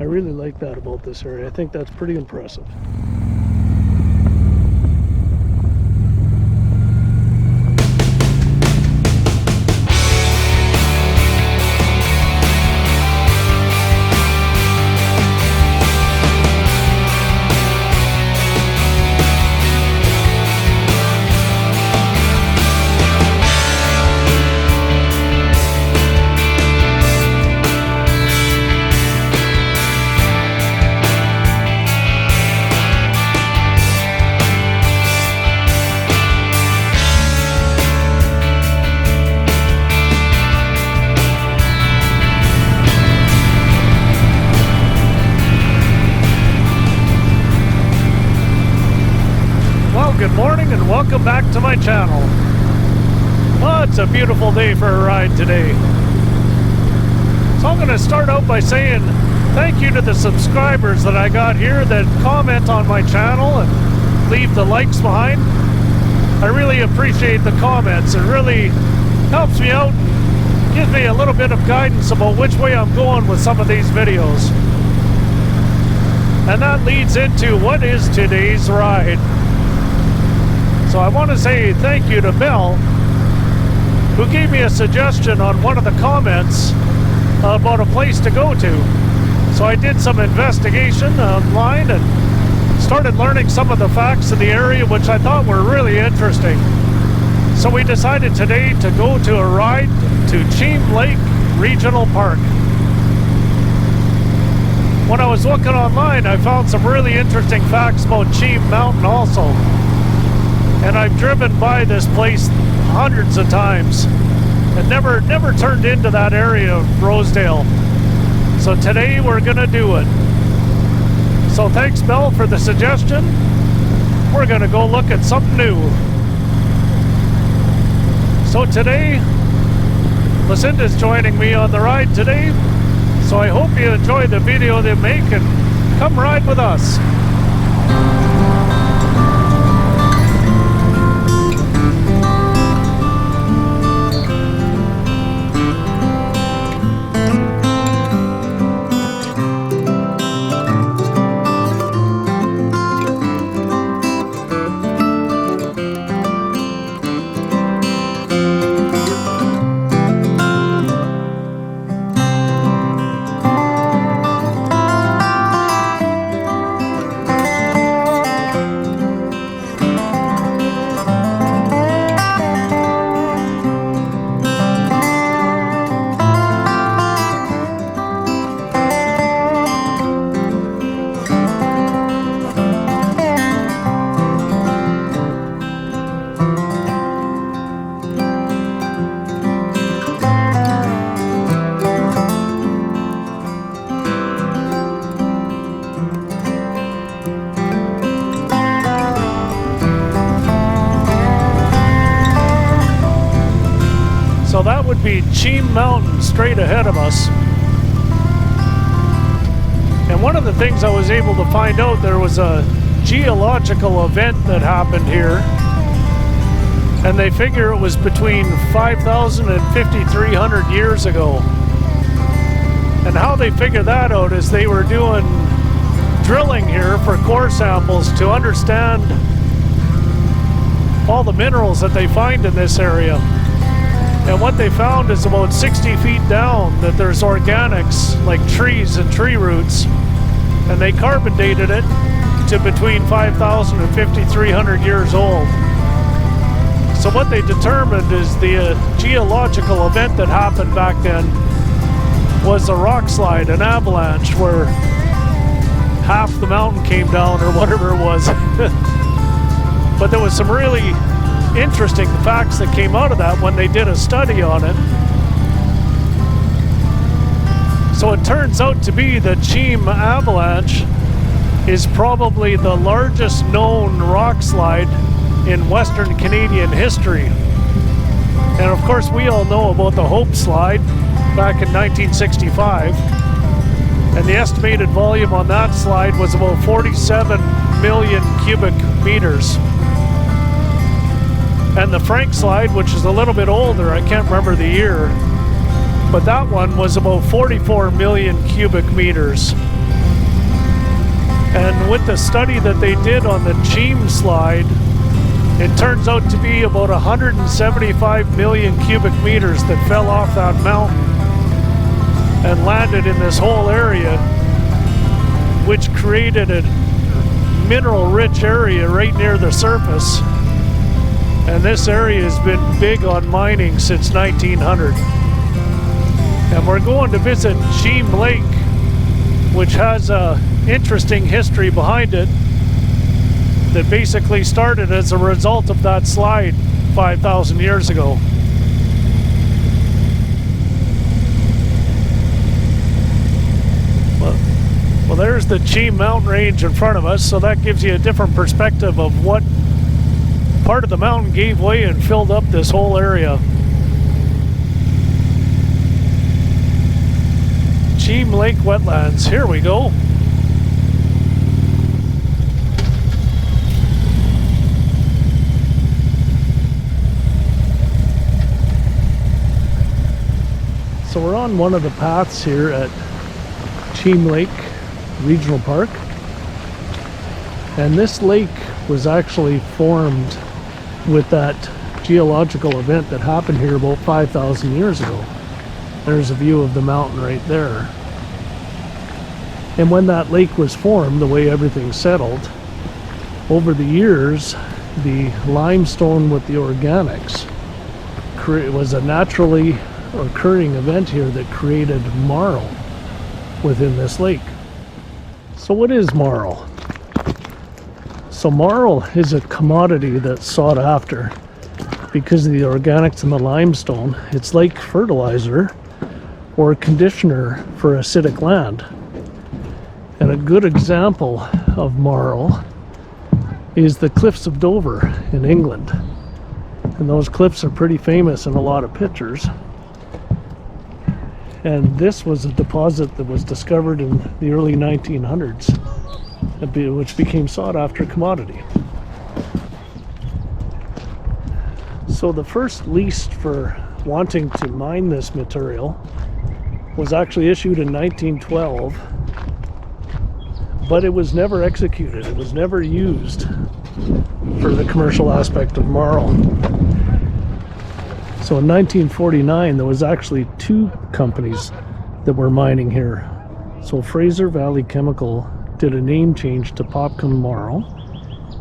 I really like that about this area. I think that's pretty impressive. Good morning and welcome back to my channel. Well, it's a beautiful day for a ride today. So I'm going to start out by saying thank you to the subscribers that I got here that comment on my channel and leave the likes behind. I really appreciate the comments. It really helps me out and gives me a little bit of guidance about which way I'm going with some of these videos. And that leads into what is today's ride. So I want to say thank you to Mel, who gave me a suggestion on one of the comments about a place to go to. So I did some investigation online and started learning some of the facts of the area, which I thought were really interesting. So we decided today to go to a ride to Cheam Lake Regional Park. When I was looking online, I found some really interesting facts about Cheam Mountain also. And I've driven by this place hundreds of times and never turned into that area of Rosedale. So today we're gonna do it. So thanks, Mel, for the suggestion. We're gonna go look at something new. So today, Lucinda's joining me on the ride today. So I hope you enjoy the video they make and come ride with us. So that would be Cheam Mountain straight ahead of us. And one of the things I was able to find out, there was a geological event that happened here. And they figure it was between 5,000 and 5,300 years ago. And how they figured that out is they were doing drilling here for core samples to understand all the minerals that they find in this area. And what they found is about 60 feet down that there's organics like trees and tree roots. And they carbon dated it to between 5,000 and 5,300 years old. So what they determined is the geological event that happened back then was a rockslide, an avalanche, where half the mountain came down or whatever it was. But there was some really interesting facts that came out of that when they did a study on it. So it turns out to be the Cheam avalanche is probably the largest known rock slide in Western Canadian history. And of course we all know about the Hope Slide back in 1965. And the estimated volume on that slide was about 47 million cubic meters. And the Frank slide, which is a little bit older, I can't remember the year, but that one was about 44 million cubic meters. And with the study that they did on the Cheam slide, it turns out to be about 175 million cubic meters that fell off that mountain and landed in this whole area, which created a mineral-rich area right near the surface. And this area has been big on mining since 1900. And we're going to visit Cheam Lake, which has a interesting history behind it that basically started as a result of that slide 5,000 years ago. Well, there's the Cheam Mountain range in front of us, so that gives you a different perspective of what part of the mountain gave way and filled up this whole area. Cheam Lake wetlands, here we go. So we're on one of the paths here at Cheam Lake Regional Park, and this lake was actually formed with that geological event that happened here about 5,000 years ago. There's a view of the mountain right there. And when that lake was formed, the way everything settled, over the years, the limestone with the organics was a naturally occurring event here that created marl within this lake. So what is marl? So marl is a commodity that's sought after because of the organics in the limestone. It's like fertilizer or a conditioner for acidic land. And a good example of marl is the Cliffs of Dover in England. And those cliffs are pretty famous in a lot of pictures. And this was a deposit that was discovered in the early 1900s, which became sought after commodity. So the first lease for wanting to mine this material was actually issued in 1912, but it was never executed. It was never used for the commercial aspect of marl. So in 1949, there was actually two companies that were mining here. So Fraser Valley Chemical did a name change to Popcom Marl,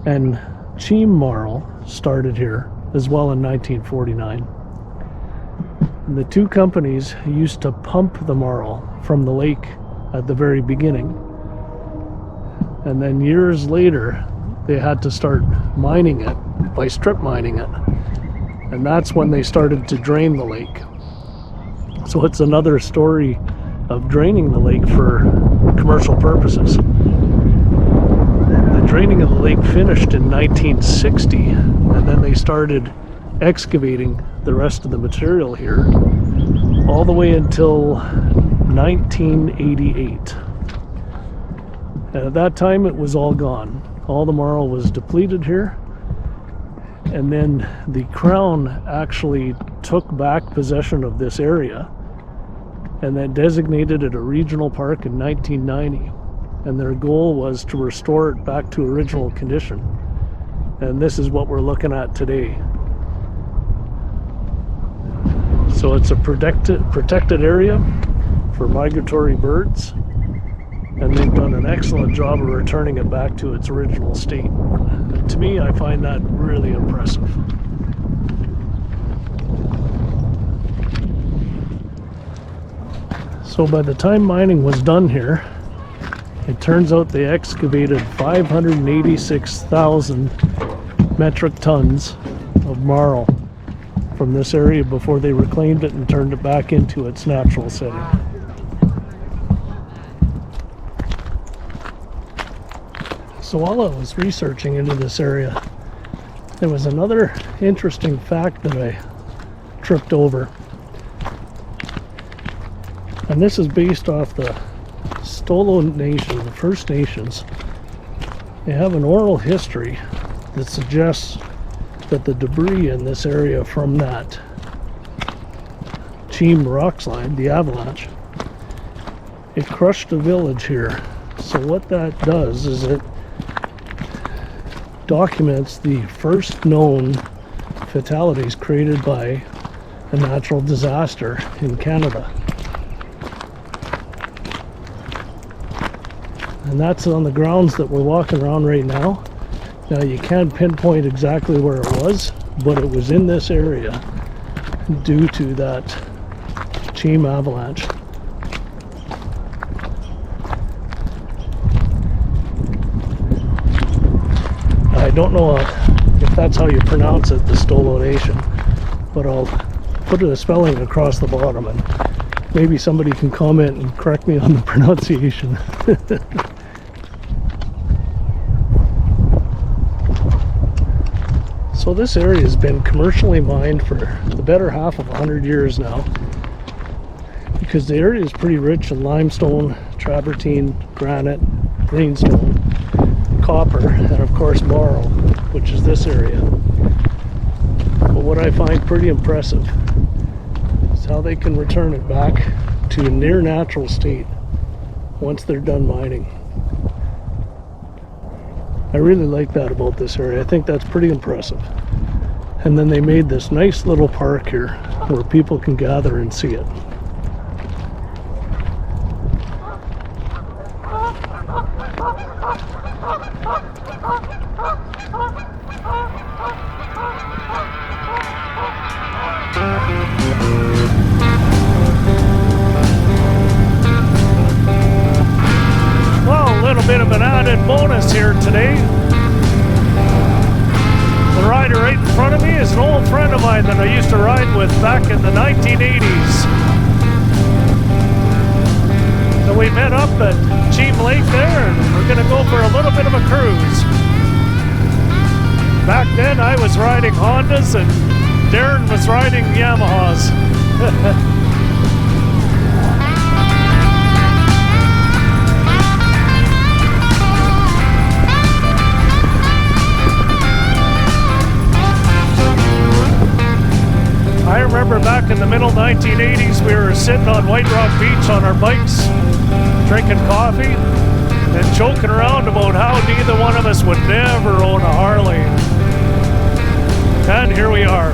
and Cheam Marl started here as well in 1949. And the two companies used to pump the marl from the lake at the very beginning. And then years later, they had to start mining it by strip mining it. And that's when they started to drain the lake. So it's another story of draining the lake for commercial purposes. The draining of the lake finished in 1960, and then they started excavating the rest of the material here all the way until 1988. And at that time it was all gone. All the marl was depleted here. And then the Crown actually took back possession of this area and then designated it a regional park in 1990. And their goal was to restore it back to original condition. And this is what we're looking at today. So it's a protected area for migratory birds, and they've done an excellent job of returning it back to its original state. And to me, I find that really impressive. So by the time mining was done here, it turns out they excavated 586,000 metric tons of marl from this area before they reclaimed it and turned it back into its natural setting. So while I was researching into this area, there was another interesting fact that I tripped over. And this is based off the Stolo Nation, the First Nations. They have an oral history that suggests that the debris in this area from that Cheam Rockslide, the avalanche, it crushed a village here So what that does is it documents the first known fatalities created by a natural disaster in Canada. And that's on the grounds that we're walking around right now. Now you can't pinpoint exactly where it was, but it was in this area due to that Cheam avalanche. I don't know if that's how you pronounce it, the Stolo Nation, but I'll put a spelling across the bottom and maybe somebody can comment and correct me on the pronunciation. So this area has been commercially mined for the better half of 100 years now, because the area is pretty rich in limestone, travertine, granite, greenstone, copper, and of course marl, which is this area. But what I find pretty impressive is how they can return it back to a near natural state once they're done mining. I really like that about this area. I think that's pretty impressive. And then they made this nice little park here where people can gather and see it. Well, a little bit of an added bonus here today. The rider right in front of me is an old friend of mine that I used to ride with back in the 1980s. So we met up at Cheam Lake there, and we're going to go for a little bit of a cruise. Back then I was riding Hondas and Darren was riding Yamahas. I remember back in the middle 1980s, we were sitting on White Rock Beach on our bikes, drinking coffee, and joking around about how neither one of us would never own a Harley. And here we are.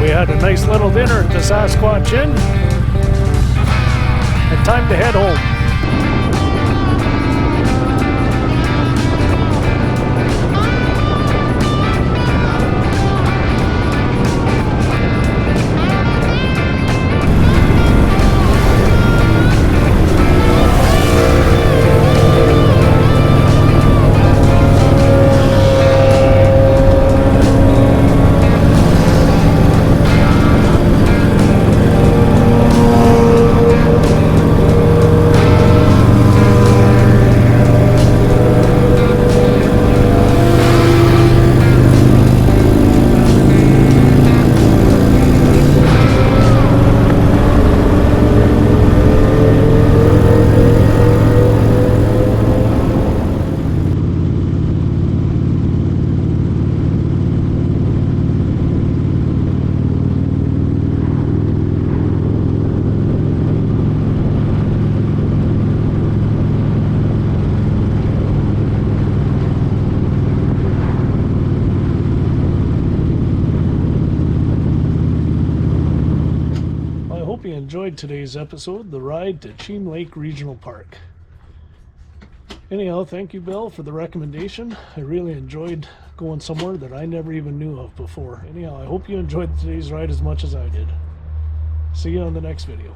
We had a nice little dinner at the Sasquatch Inn, and time to head home. enjoyed today's episode, the ride to Cheam Lake Regional Park. Anyhow, thank you, Bill, for the recommendation. I really enjoyed going somewhere that I never even knew of before. Anyhow, I hope you enjoyed today's ride as much as I did. See you on the next video.